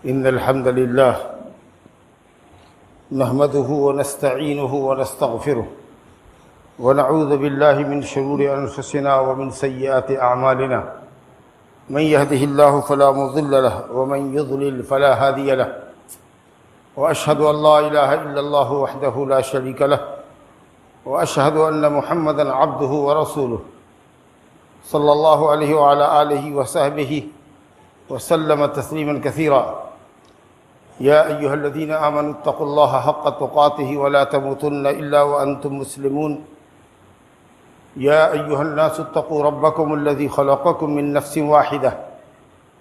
إن الحمد لله نحمده ونستعينه ونستغفره ونعوذ بالله من شرور أنفسنا ومن سيئات أعمالنا. من يهده الله فلا مضل له ومن يضلل فلا هادي له. وأشهد أن لا إله إلا الله وحده لا شريك له وأشهد أن محمدا عبده ورسوله صلى الله عليه وعلى آله وصحبه وسلم تسليما كثيرا. يا أيها الذين آمنوا اتقوا الله حق تقاته ولا تموتن إلا وأنتم مسلمون. يا أيها الناس اتقوا ربكم الذي خلقكم من نفس واحدة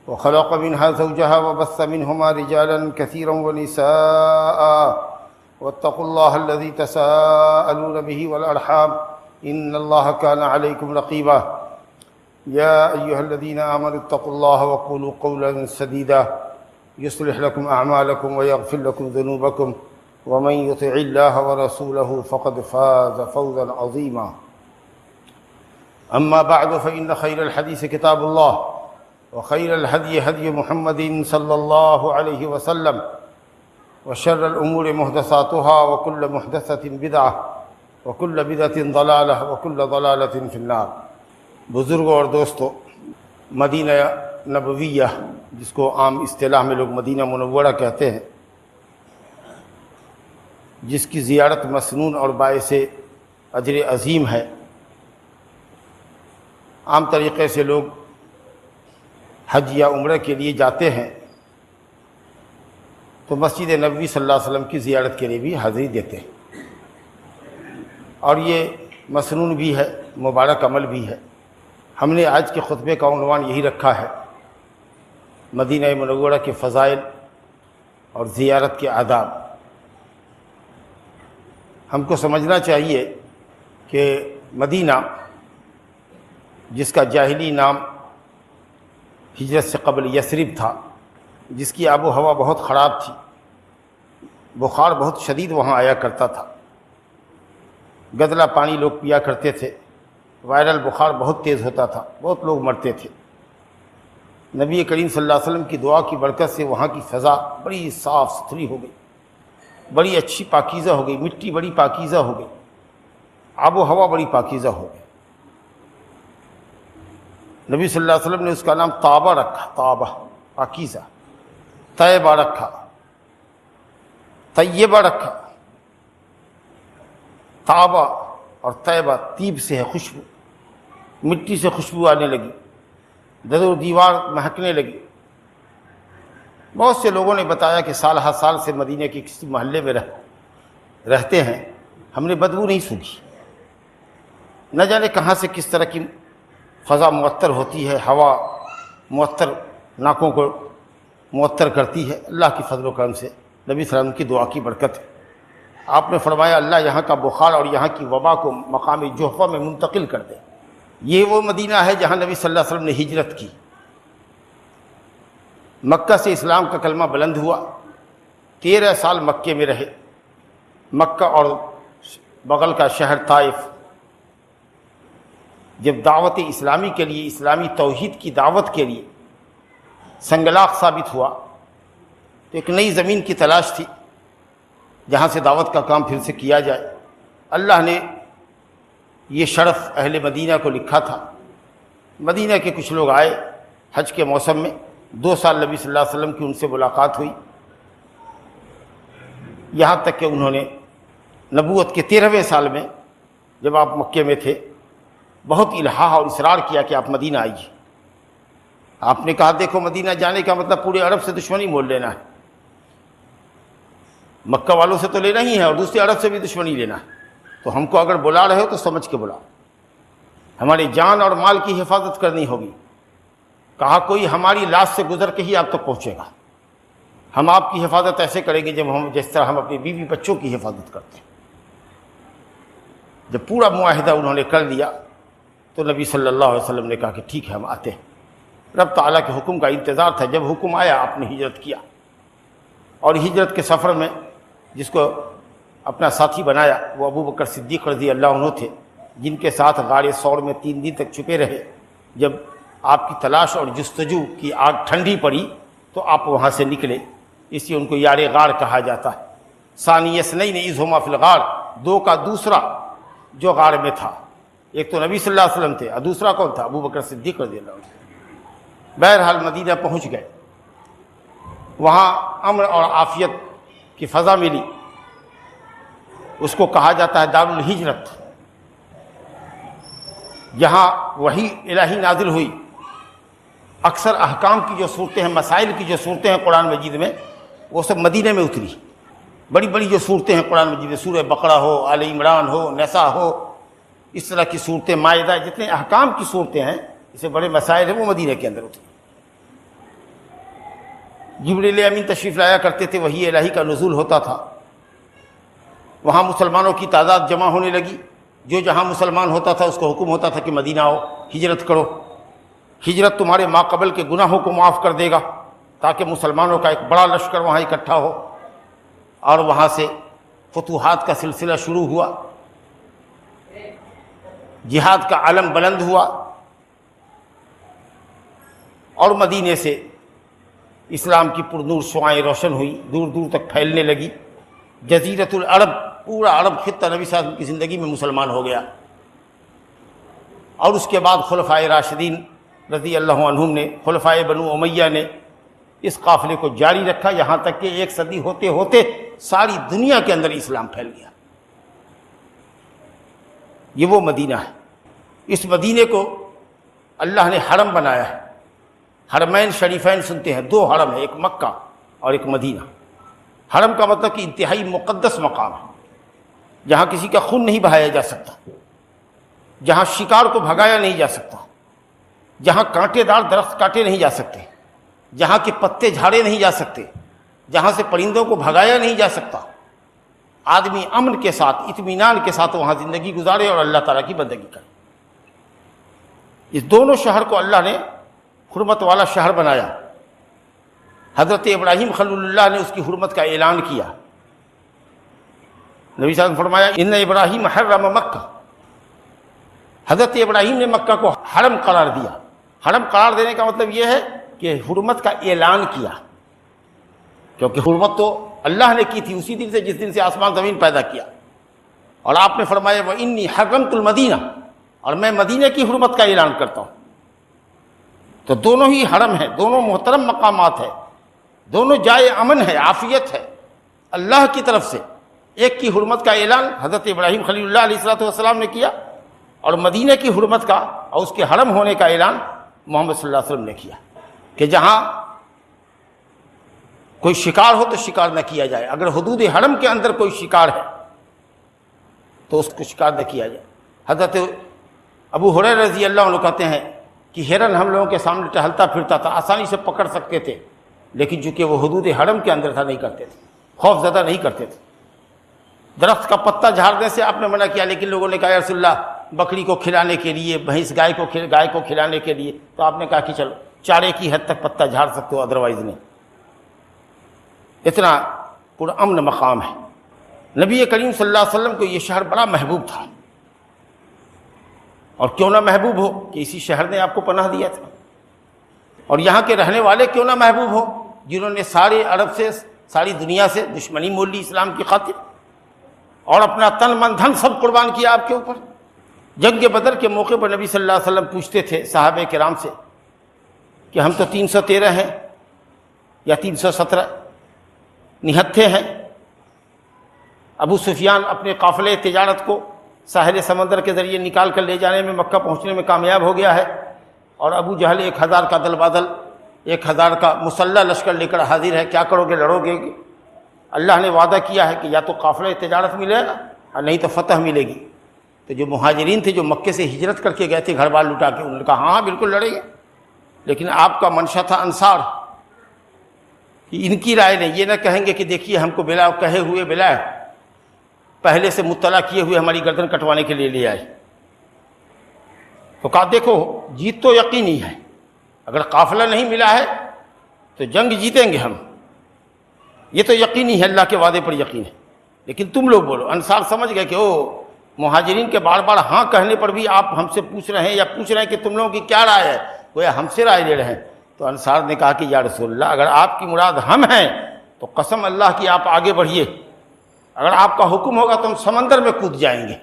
وخلق منها زوجها وبث منهما رجالا كثيرا ونساء واتقوا الله الذي تساءلون به والأرحام إن الله كان عليكم رقيبا. يا أيها الذين آمنوا اتقوا الله وقولوا قولا سديدا يصلح لكم أعمالكم ويغفر لكم ذنوبكم ومن يطع الله ورسوله فقد فاز فوزا عظيما. أما بعد فإن خير الحديث كتاب الله وخير الهدي هدي محمد صلى الله عليه وسلم وشر الأمور محدثاتها وكل محدثة بدعة وكل بدعة ضلالة وكل ضلالة في النار. بزرگوں اور دوستو، مدینہ نبویہ جس کو عام اصطلاح میں لوگ مدینہ منورہ کہتے ہیں، جس کی زیارت مسنون اور باعث اجر عظیم ہے. عام طریقے سے لوگ حج یا عمرہ کے لیے جاتے ہیں تو مسجد نبوی صلی اللہ علیہ وسلم کی زیارت کے لیے بھی حاضری دیتے ہیں، اور یہ مسنون بھی ہے، مبارک عمل بھی ہے. ہم نے آج کے خطبے کا عنوان یہی رکھا ہے، مدینہ منورہ کے فضائل اور زیارت کے آداب. ہم کو سمجھنا چاہیے کہ مدینہ، جس کا جاہلی نام ہجرت سے قبل یثرب تھا، جس کی آب و ہوا بہت خراب تھی، بخار بہت شدید وہاں آیا کرتا تھا، گدلا پانی لوگ پیا کرتے تھے، وائرل بخار بہت تیز ہوتا تھا، بہت لوگ مرتے تھے. نبی کریم صلی اللہ علیہ وسلم کی دعا کی برکت سے وہاں کی فضا بڑی صاف ستھری ہو گئی، بڑی اچھی پاکیزہ ہو گئی، مٹی بڑی پاکیزہ ہو گئی، آب و ہوا بڑی پاکیزہ ہو گئی. نبی صلی اللہ علیہ وسلم نے اس کا نام طابہ رکھا، طابہ پاکیزہ، طیبہ رکھا، طیبہ رکھا. طابہ اور طیبہ طیب سے ہے، خوشبو، مٹی سے خوشبو آنے لگی، در و دیوار مہکنے لگی. بہت سے لوگوں نے بتایا کہ سال ہر سال سے مدینہ کے کسی محلے میں رہتے ہیں، ہم نے بدبو نہیں سنی. نہ جانے کہاں سے کس طرح کی فضا معطر ہوتی ہے، ہوا معطر ناکوں کو معطر کرتی ہے. اللہ کی فضل و کرم سے، نبی صلی اللہ علیہ وسلم کی دعا کی برکت ہے. آپ نے فرمایا اللہ یہاں کا بخار اور یہاں کی وبا کو مقام جحفہ میں منتقل کر دے. یہ وہ مدینہ ہے جہاں نبی صلی اللہ علیہ وسلم نے ہجرت کی. مکہ سے اسلام کا کلمہ بلند ہوا، 13 سال مکے میں رہے. مکہ اور بغل کا شہر طائف جب دعوت اسلامی کے لیے، اسلامی توحید کی دعوت کے لیے سنگلاخ ثابت ہوا تو ایک نئی زمین کی تلاش تھی جہاں سے دعوت کا کام پھر سے کیا جائے. اللہ نے یہ شرف اہل مدینہ کو لکھا تھا. مدینہ کے کچھ لوگ آئے حج کے موسم میں، 2 سال نبی صلی اللہ علیہ وسلم کی ان سے ملاقات ہوئی، یہاں تک کہ انہوں نے نبوت کے 13ویں سال میں جب آپ مکے میں تھے بہت الحاح اور اصرار کیا کہ آپ مدینہ آئیے. آپ نے کہا دیکھو مدینہ جانے کا مطلب پورے عرب سے دشمنی مول لینا ہے، مکہ والوں سے تو لینا ہی ہے اور دوسرے عرب سے بھی دشمنی لینا ہے. تو ہم کو اگر بلا رہے ہو تو سمجھ کے بلاؤ، ہماری جان اور مال کی حفاظت کرنی ہوگی. کہا کوئی ہماری لاش سے گزر کے ہی آپ تک پہنچے گا. ہم آپ کی حفاظت ایسے کریں گے جس طرح ہم اپنی بیوی بچوں کی حفاظت کرتے ہیں. جب پورا معاہدہ انہوں نے کر لیا تو نبی صلی اللہ علیہ وسلم نے کہا کہ ٹھیک ہے ہم آتے ہیں. رب تعالیٰ کے حکم کا انتظار تھا. جب حکم آیا آپ نے ہجرت کیا، اور ہجرت کے سفر میں جس کو اپنا ساتھی بنایا وہ ابو بکر صدیق رضی اللہ عنہ تھے، جن کے ساتھ غار ثور میں 3 دن تک چھپے رہے. جب آپ کی تلاش اور جستجو کی آگ ٹھنڈی پڑی تو آپ وہاں سے نکلے، اس لیے ان کو یار غار کہا جاتا ہے۔ ثانی اثنین اذ ہما فی الغار، دو کا دوسرا جو غار میں تھا، ایک تو نبی صلی اللہ علیہ وسلم تھے اور دوسرا کون تھا؟ ابو بکر صدیق رضی اللہ عنہ۔ بہرحال مدینہ پہنچ گئے، وہاں امن اور عافیت کی فضا ملی، اس کو کہا جاتا ہے دار الہجرت، جہاں وحی الہی نازل ہوئی۔ اکثر احکام کی جو صورتیں ہیں، مسائل کی جو صورتیں ہیں قرآن مجید میں، وہ سب مدینہ میں اتری۔ بڑی بڑی جو صورتیں ہیں قرآن مجید میں، سورہ بقرہ ہو، آل عمران ہو، نساء ہو، اس طرح کی صورتیں، مائدہ، جتنے احکام کی صورتیں ہیں، اسے بڑے مسائل ہیں، وہ مدینہ کے اندر اتری۔ جبریل امین تشریف لایا کرتے تھے، وحی الہی کا نزول ہوتا تھا، وہاں مسلمانوں کی تعداد جمع ہونے لگی، جو جہاں مسلمان ہوتا تھا اس کو حکم ہوتا تھا کہ مدینہ آؤ، ہجرت کرو، ہجرت تمہارے ماقبل کے گناہوں کو معاف کر دے گا، تاکہ مسلمانوں کا ایک بڑا لشکر وہاں اکٹھا ہو۔ اور وہاں سے فتوحات کا سلسلہ شروع ہوا، جہاد کا علم بلند ہوا، اور مدینے سے اسلام کی پرنور شعاعیں روشن ہوئی، دور دور تک پھیلنے لگی۔ جزیرۃ العرب، پورا عرب خطہ نبی صلی اللہ علیہ وسلم کی زندگی میں مسلمان ہو گیا۔ اور اس کے بعد خلفائے راشدین رضی اللہ عنہم نے، خلفائے بنو امیہ نے اس قافلے کو جاری رکھا، یہاں تک کہ ایک صدی ہوتے ہوتے ساری دنیا کے اندر اسلام پھیل گیا۔ یہ وہ مدینہ ہے۔ اس مدینے کو اللہ نے حرم بنایا ہے۔ حرمین شریفین سنتے ہیں، دو حرم ہے، ایک مکہ اور ایک مدینہ۔ حرم کا مطلب کہ انتہائی مقدس مقام ہے، جہاں کسی کا خون نہیں بہایا جا سکتا، جہاں شکار کو بھگایا نہیں جا سکتا، جہاں کانٹے دار درخت کاٹے نہیں جا سکتے، جہاں کے پتے جھاڑے نہیں جا سکتے، جہاں سے پرندوں کو بھگایا نہیں جا سکتا۔ آدمی امن کے ساتھ، اطمینان کے ساتھ وہاں زندگی گزارے اور اللہ تعالیٰ کی بندگی کرے۔ اس دونوں شہر کو اللہ نے حرمت والا شہر بنایا۔ حضرت ابراہیم خلیل اللہ نے اس کی حرمت کا اعلان کیا۔ نبی صلی اللہ علیہ وسلم نے فرمایا ان ابراہیم حرم مکہ، حضرت ابراہیم نے مکہ کو حرم قرار دیا۔ حرم قرار دینے کا مطلب یہ ہے کہ حرمت کا اعلان کیا، کیونکہ حرمت تو اللہ نے کی تھی اسی دن سے جس دن سے آسمان زمین پیدا کیا۔ اور آپ نے فرمایا وَإِنِّي حَرَّمْتُ الْمَدِينَةَ، اور میں مدینہ کی حرمت کا اعلان کرتا ہوں۔ تو دونوں ہی حرم ہیں، دونوں محترم مقامات ہیں، دونوں جائے امن ہے، عافیت ہے اللہ کی طرف سے۔ ایک کی حرمت کا اعلان حضرت ابراہیم خلیل اللہ علیہ السلام نے کیا، اور مدینہ کی حرمت کا اور اس کے حرم ہونے کا اعلان محمد صلی اللہ علیہ وسلم نے کیا، کہ جہاں کوئی شکار ہو تو شکار نہ کیا جائے، اگر حدود حرم کے اندر کوئی شکار ہے تو اس کو شکار نہ کیا جائے۔ حضرت ابو ہریرہ رضی اللہ عنہ کہتے ہیں کہ ہرن ہم لوگوں کے سامنے ٹہلتا پھرتا تھا، آسانی سے پکڑ سکتے تھے، لیکن چونکہ وہ حدود حرم کے اندر تھا نہیں کرتے تھے، خوف زدہ نہیں کرتے تھے۔ درخت کا پتا جھاڑنے سے آپ نے منع کیا، لیکن لوگوں نے کہا یا رسول اللہ بکری کو کھلانے کے لیے، بھینس گائے کو کھلانے کے لیے، تو آپ نے کہا کہ چلو چارے کی حد تک پتا جھاڑ سکتے ہو، ادروائز نہیں۔ اتنا پرامن مقام ہے۔ نبی کریم صلی اللہ علیہ وسلم کو یہ شہر بڑا محبوب تھا، اور کیوں نہ محبوب ہو کہ اسی شہر نے آپ کو پناہ دیا تھا، اور یہاں کے رہنے والے کیوں نہ محبوب ہو جنہوں نے سارے عرب سے، ساری دنیا سے دشمنی مول لی اسلام کی خاطر، اور اپنا تن من دھن سب قربان کیا آپ کے اوپر۔ جنگ بدر کے موقع پر نبی صلی اللہ علیہ وسلم پوچھتے تھے صحابہ کرام سے کہ ہم تو 313 ہیں یا 317 نہتھے ہیں۔ ابو سفیان اپنے قافلے تجارت کو ساحل سمندر کے ذریعے نکال کر لے جانے میں، مکہ پہنچنے میں کامیاب ہو گیا ہے، اور ابو جہل 1000 کا دل بادل، 1000 کا مسلح لشکر لے کر حاضر ہے۔ کیا کرو گے؟ لڑو گے؟ اللہ نے وعدہ کیا ہے کہ یا تو قافلہ تجارت ملے گا اور نہیں تو فتح ملے گی۔ تو جو مہاجرین تھے جو مکے سے ہجرت کر کے گئے تھے گھر بار لٹا کے، انہوں نے کہا ہاں بالکل لڑیں گے، لیکن آپ کا منشا تھا انصار، کہ ان کی رائے نہیں، یہ نہ کہیں گے کہ دیکھیے ہم کو بلا کہے ہوئے بلا پہلے سے مطلع کیے ہوئے ہماری گردن کٹوانے کے لیے لے آئے۔ تو کہا دیکھو جیت تو یقینی ہے، اگر قافلہ نہیں ملا ہے تو جنگ جیتیں گے ہم، یہ تو یقینی ہے، اللہ کے وعدے پر یقین ہے، لیکن تم لوگ بولو۔ انصار سمجھ گئے کہ مہاجرین کے بار بار ہاں کہنے پر بھی آپ ہم سے پوچھ رہے ہیں یا پوچھ رہے ہیں کہ تم لوگوں کی کیا رائے ہے، گویا ہم سے رائے لے رہے ہیں۔ تو انصار نے کہا کہ یا رسول اللہ اگر آپ کی مراد ہم ہیں تو قسم اللہ کی آپ آگے بڑھیے، اگر آپ کا حکم ہوگا تو ہم سمندر میں کود جائیں گے۔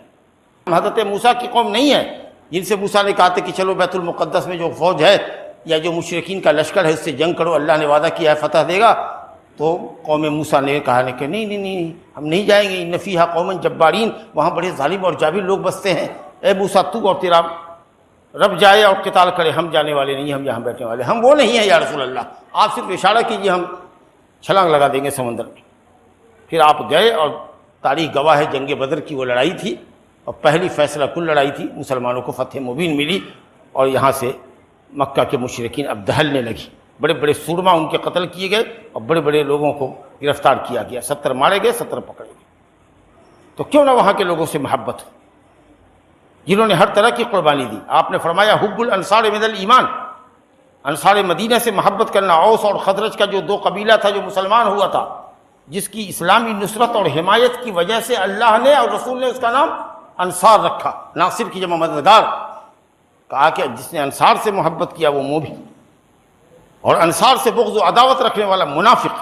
حضرت موسیٰ کی قوم نہیں ہے جن سے موسیٰ نے کہا تھا کہ چلو بیت المقدس میں جو فوج ہے یا جو مشرکین کا لشکر ہے اس سے جنگ کرو، اللہ نے وعدہ کیا ہے فتح دے گا۔ تو قوم موسیٰ نے کہا کہ نہیں ہم نہیں جائیں گے، ان فیہا قوما جبارین، وہاں بڑے ظالم اور جابر لوگ بستے ہیں، اے موسیٰ تو اور تیرا رب جائے اور قتال کرے، ہم جانے والے نہیں، ہم یہاں بیٹھنے والے، ہم وہ نہیں ہیں یا رسول اللہ، آپ صرف اشارہ کیجیے ہم چھلانگ لگا دیں گے سمندر میں۔ پھر آپ گئے اور تاریخ گواہ ہے جنگ بدر کی وہ لڑائی تھی، اور پہلی فیصلہ کن لڑائی تھی، مسلمانوں کو فتح مبین ملی، اور یہاں سے مکہ کے مشرکین اب دہلنے لگی، بڑے بڑے سورما ان کے قتل کیے گئے اور بڑے بڑے لوگوں کو گرفتار کیا گیا، 70 مارے گئے، 70 پکڑے گئے۔ تو کیوں نہ وہاں کے لوگوں سے محبت ہو جنہوں نے ہر طرح کی قربانی دی۔ آپ نے فرمایا حب الانصار من الایمان، انصار مدینہ سے محبت کرنا۔ اوس اور خزرج کا جو دو قبیلہ تھا جو مسلمان ہوا تھا، جس کی اسلامی نصرت اور حمایت کی وجہ سے اللہ نے اور رسول نے اس کا نام انصار رکھا، ناصر کی جمع مددگار، کہا کہ جس نے انصار سے محبت کیا وہ مومن، اور انصار سے بغض و عداوت رکھنے والا منافق،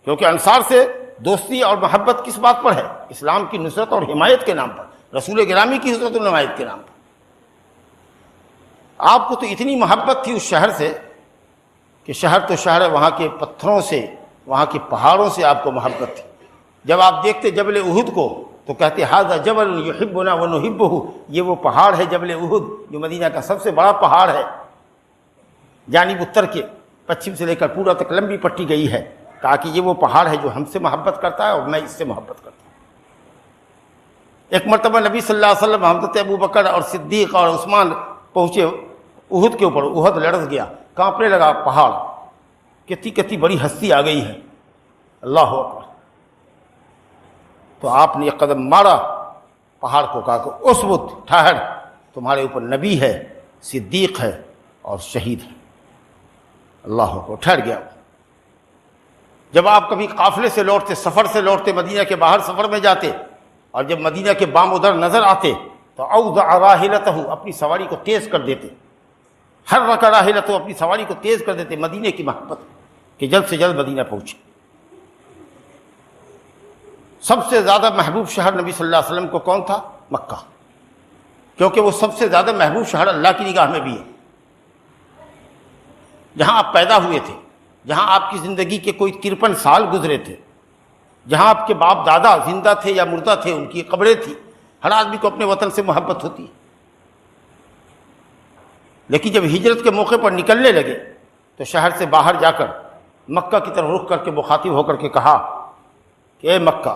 کیونکہ انصار سے دوستی اور محبت کس بات پر ہے؟ اسلام کی نصرت اور حمایت کے نام پر، رسول گرامی کی حضرت و حمایت کے نام پر۔ آپ کو تو اتنی محبت تھی اس شہر سے کہ شہر تو شہر ہے، وہاں کے پتھروں سے، وہاں کے پہاڑوں سے آپ کو محبت تھی۔ جب آپ دیکھتے جبل احد کو تو کہتے ھذا جبل یحبنا ونحبہ، یہ وہ پہاڑ ہے جبل احد جو مدینہ کا سب سے بڑا پہاڑ ہے، جانب اتر کے پچھم سے لے کر پورا تک لمبی پٹی گئی ہے۔ کہا کہ یہ وہ پہاڑ ہے جو ہم سے محبت کرتا ہے اور میں اس سے محبت کرتا ہوں۔ ایک مرتبہ نبی صلی اللہ علیہ وسلم حضرت ابوبکر اور صدیق اور عثمان پہنچے احد کے اوپر، احد لرز گیا، کانپنے لگا پہاڑ، کتنی کتنی بڑی ہستی آ گئی ہے، اللہ اکبر۔ تو آپ نے ایک قدم مارا پہاڑ کو، کہا کہ اثبت، ٹھہر، تمہارے اوپر نبی ہے، صدیق ہے اور شہید ہے، اللہ اکبر، ٹھہر گیا۔ جب آپ کبھی قافلے سے لوٹتے، سفر سے لوٹتے، مدینہ کے باہر سفر میں جاتے، اور جب مدینہ کے بام ادھر نظر آتے تو اوضع راحلتہ، اپنی سواری کو تیز کر دیتے، حرک راحلتہ، اپنی سواری کو تیز کر دیتے، مدینہ کی محبت کہ جلد سے جلد مدینہ پہنچے۔ سب سے زیادہ محبوب شہر نبی صلی اللہ علیہ وسلم کو کون تھا؟ مکہ، کیونکہ وہ سب سے زیادہ محبوب شہر اللہ کی نگاہ میں بھی ہے، جہاں آپ پیدا ہوئے تھے، جہاں آپ کی زندگی کے کوئی 53 سال گزرے تھے، جہاں آپ کے باپ دادا زندہ تھے یا مردہ تھے، ان کی قبریں تھیں۔ ہر آدمی کو اپنے وطن سے محبت ہوتی ہے، لیکن جب ہجرت کے موقع پر نکلنے لگے تو شہر سے باہر جا کر مکہ کی طرف رخ کر کے مخاطب ہو کر کے کہا کہ اے مکہ،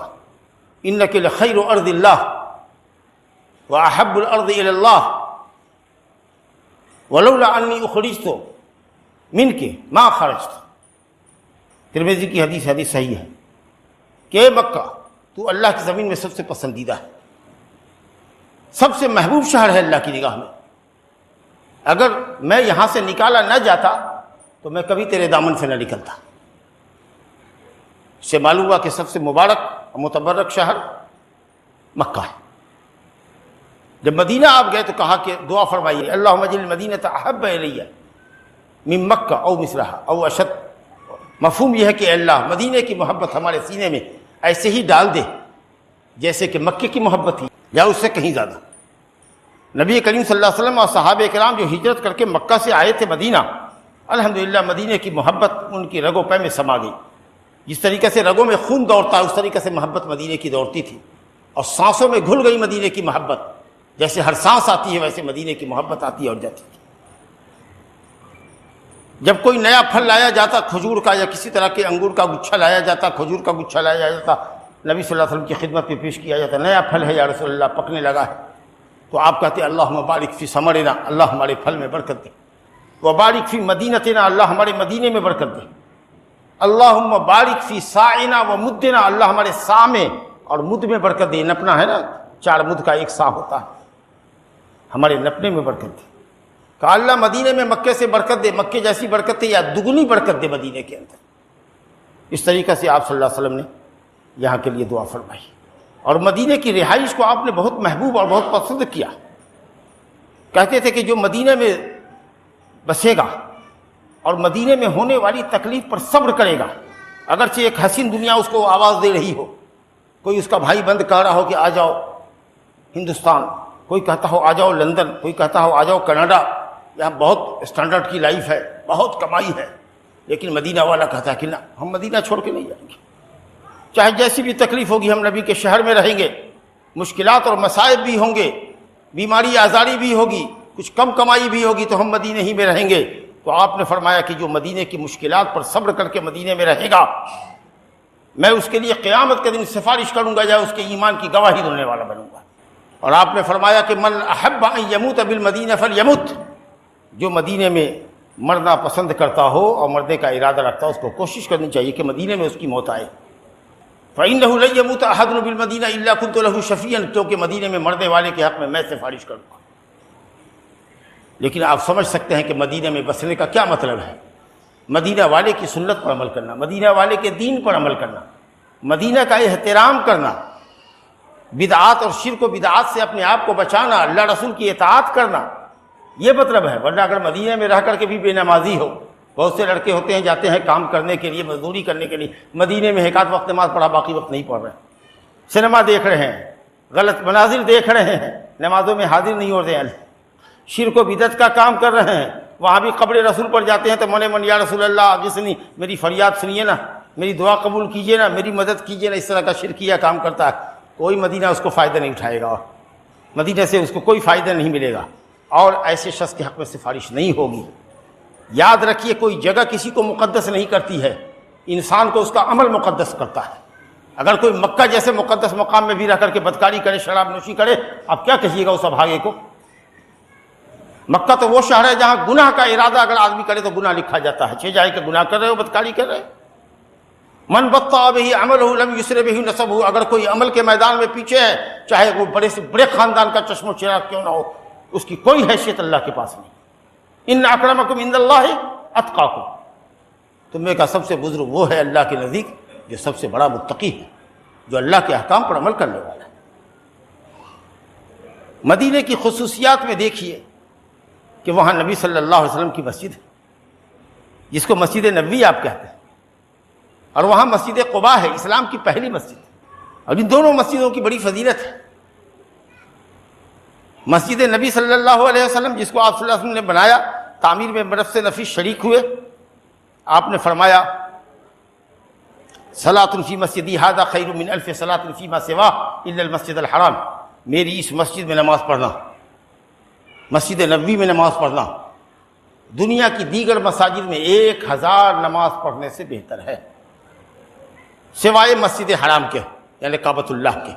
انک لخیر ارض اللہ واحب الارض الی اللہ ولولا انی اخرجت منک ما خرجت۔ ترمذی کی حدیث صحیح ہے کہ اے مکہ، تو اللہ کی زمین میں سب سے پسندیدہ ہے، سب سے محبوب شہر ہے اللہ کی نگاہ میں، اگر میں یہاں سے نکالا نہ جاتا تو میں کبھی تیرے دامن سے نہ نکلتا۔ اس سے معلوم ہوا کہ سب سے مبارک اور متبرک شہر مکہ ہے۔ جب مدینہ آپ گئے تو کہا کہ دعا فرمائیے اللہم اجعل المدینۃ احب الی من مکہ او مثلہا او اشد۔ مفہوم یہ ہے کہ اے اللہ مدینہ کی محبت ہمارے سینے میں ایسے ہی ڈال دے جیسے کہ مکے کی محبت تھی، یا اس سے کہیں زیادہ۔ نبی کریم صلی اللہ علیہ وسلم اور صحابہ کرام جو ہجرت کر کے مکہ سے آئے تھے مدینہ، الحمدللہ مدینہ کی محبت ان کی رگوں پے میں سما گئی۔ جس طریقے سے رگوں میں خون دوڑتا ہے اس طریقے سے محبت مدینہ کی دوڑتی تھی، اور سانسوں میں گھل گئی مدینہ کی محبت، جیسے ہر سانس آتی ہے ویسے مدینہ کی محبت آتی ہے اور جاتی ہے۔ جب کوئی نیا پھل لایا جاتا، کھجور کا یا کسی طرح کے انگور کا گچھا لایا جاتا، کھجور کا گچھا لایا جاتا، نبی صلی اللہ علیہ وسلم کی خدمت میں پیش کیا جاتا، نیا پھل ہے یا رسول اللہ، پکنے لگا ہے، تو آپ کہتے اللہم بارک فی ثمرنا، اللہ ہمارے پھل میں برکت دے، وبارک فی مدینتنا، اللہ ہمارے مدینے میں برکت دے، اللہم بارک فی ساعنا و مدنا، اللہ ہمارے سا میں اور مد میں برکت دے۔ نپنا ہے نا، 4 مد کا ایک سا ہوتا ہے، ہمارے نپنے میں برکت دے۔ کہا اللہ مدینے میں مکے سے برکت دے، مکے جیسی برکت دے یا دگنی برکت دے مدینے کے اندر۔ اس طریقے سے آپ صلی اللہ علیہ وسلم نے یہاں کے لیے دعا فرمائی، اور مدینے کی رہائش کو آپ نے بہت محبوب اور بہت پسند کیا۔ کہتے تھے کہ جو مدینہ میں بسے گا اور مدینے میں ہونے والی تکلیف پر صبر کرے گا، اگرچہ ایک حسین دنیا اس کو آواز دے رہی ہو، کوئی اس کا بھائی بند کہہ رہا ہو کہ آ جاؤ ہندوستان، کوئی کہتا ہو آ جاؤ لندن، کوئی کہتا ہو آ جاؤ کینیڈا، یہاں بہت اسٹینڈرڈ کی لائف ہے، بہت کمائی ہے، لیکن مدینہ والا کہتا ہے کہ نہ، ہم مدینہ چھوڑ کے نہیں جائیں گے، چاہے جیسی بھی تکلیف ہوگی، ہم نبی کے شہر میں رہیں گے، مشکلات اور مصائب بھی ہوں گے، بیماری آزاری بھی ہوگی، کچھ کم کمائی بھی ہوگی، تو ہم مدینے ہی میں رہیں گے۔ تو آپ نے فرمایا کہ جو مدینے کی مشکلات پر صبر کر کے مدینے میں رہے گا، میں اس کے لیے قیامت کے دن سفارش کروں گا یا اس کے ایمان کی گواہی دینے والا بنوں گا۔ اور آپ نے فرمایا کہ من احب ان یموت بالمدینہ فلیمت، جو مدینے میں مرنا پسند کرتا ہو اور مرنے کا ارادہ رکھتا ہو، اس کو کوشش کرنی چاہیے کہ مدینے میں اس کی موت آئے۔ فإنه لن يموت أحد بالمدینہ إلا كنت له شفیعا، کیونکہ مدینے میں مرنے والے کے حق میں سفارش کروں گا۔ لیکن آپ سمجھ سکتے ہیں کہ مدینہ میں بسنے کا کیا مطلب ہے۔ مدینہ والے کی سنت پر عمل کرنا، مدینہ والے کے دین پر عمل کرنا، مدینہ کا احترام کرنا، بدعات اور شرک و بدعات سے اپنے آپ کو بچانا، اللہ رسول کی اطاعت کرنا، یہ مطلب ہے۔ ورنہ اگر مدینہ میں رہ کر کے بھی بے نمازی ہو، بہت سے لڑکے ہوتے ہیں جاتے ہیں کام کرنے کے لیے، مزدوری کرنے کے لیے، مدینے میں ایک آدھ وقت نماز پڑھا، باقی وقت نہیں پڑھ رہے، سنیما دیکھ رہے ہیں، غلط مناظر دیکھ رہے ہیں، نمازوں میں حاضر نہیں ہو رہے ہیں، شرک و بدعت کا کام کر رہے ہیں، وہاں بھی قبر رسول پر جاتے ہیں تو من من یا رسول اللہ آگے سنی، میری فریاد سنیے نا، میری دعا قبول کیجیے نا، میری مدد کیجیے نا، اس طرح کا شرکیہ کام کرتا ہے، کوئی مدینہ اس کو فائدہ نہیں اٹھائے گا، اور مدینہ سے اس کو کوئی فائدہ نہیں ملے گا، اور ایسے شخص کے حق میں سفارش نہیں ہوگی۔ یاد رکھیے، کوئی جگہ کسی کو مقدس نہیں کرتی ہے، انسان کو اس کا عمل مقدس کرتا ہے۔ اگر کوئی مکہ جیسے مقدس مقام میں بھی رہ کر کے بدکاری کرے، شراب نوشی کرے، آپ کیا کہیے گا اس ابھاگے کو؟ مکہ تو وہ شہر ہے جہاں گناہ کا ارادہ اگر آدمی کرے تو گناہ لکھا جاتا ہے، چھ جائے کہ گناہ کر رہے ہو، بدکاری کر رہے ہو۔ من بطأ بہ عملہ لم یسرع بہ نسبہ، اگر کوئی عمل کے میدان میں پیچھے ہے، چاہے وہ بڑے سے بڑے خاندان کا چشم و چراغ کیوں نہ ہو، اس کی کوئی حیثیت اللہ کے پاس نہیں۔ ان اکرمکم عند اللہ اتقاکم، تم میں کا سب سے بزرگ وہ ہے اللہ کے نزدیک جو سب سے بڑا متقی ہے، جو اللہ کے احکام پر عمل کرنے والا ہے۔ مدینے کی خصوصیات میں دیکھیے کہ وہاں نبی صلی اللہ علیہ وسلم کی مسجد ہے، جس کو مسجد نبوی آپ کہتے ہیں، اور وہاں مسجد قباء ہے، اسلام کی پہلی مسجد، اور ان دونوں مسجدوں کی بڑی فضیلت ہے۔ مسجد نبی صلی اللہ علیہ وسلم، جس کو آپ صلی اللہ علیہ وسلم نے بنایا، تعمیر میں نفس نفیس شریک ہوئے، آپ نے فرمایا صلاۃ فی مسجدی ھذا خیر من الف صلاۃ فیما سواہ الا المسجد الحرام، میری اس مسجد میں نماز پڑھنا، مسجد نبوی میں نماز پڑھنا، دنیا کی دیگر مساجد میں 1000 نماز پڑھنے سے بہتر ہے، سوائے مسجد حرام کے، یعنی کعبۃ اللہ کے،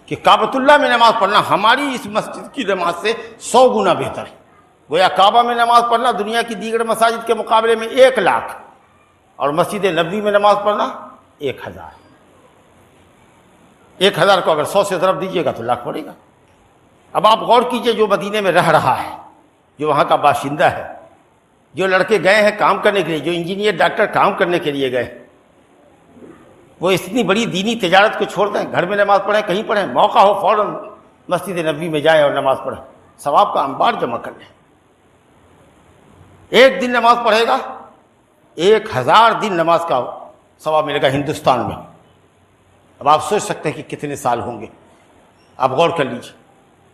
کہ کعبۃ اللہ میں نماز پڑھنا ہماری اس مسجد کی نماز سے 100 گنا بہتر ہے۔ گویا کعبہ میں نماز پڑھنا دنیا کی دیگر مساجد کے مقابلے میں 1 لاکھ، اور مسجد نبوی میں نماز پڑھنا 1000۔ 1000 کو اگر 100 سے ضرب دیجیے گا تو لاکھ پڑے گا۔ اب آپ غور کیجئے، جو مدینے میں رہ رہا ہے، جو وہاں کا باشندہ ہے، جو لڑکے گئے ہیں کام کرنے کے لیے، جو انجینئر ڈاکٹر کام کرنے کے لیے گئے، وہ اتنی بڑی دینی تجارت کو چھوڑ دیں، گھر میں نماز پڑھیں، کہیں پڑھیں، موقع ہو فوراً مسجد نبوی میں جائیں اور نماز پڑھیں، ثواب کا انبار جمع کر لیں۔ 1 دن نماز پڑھے گا 1000 دن نماز کا ثواب ملے گا ہندوستان میں۔ اب آپ سوچ سکتے ہیں کہ کتنے سال ہوں گے، آپ غور کر لیجیے۔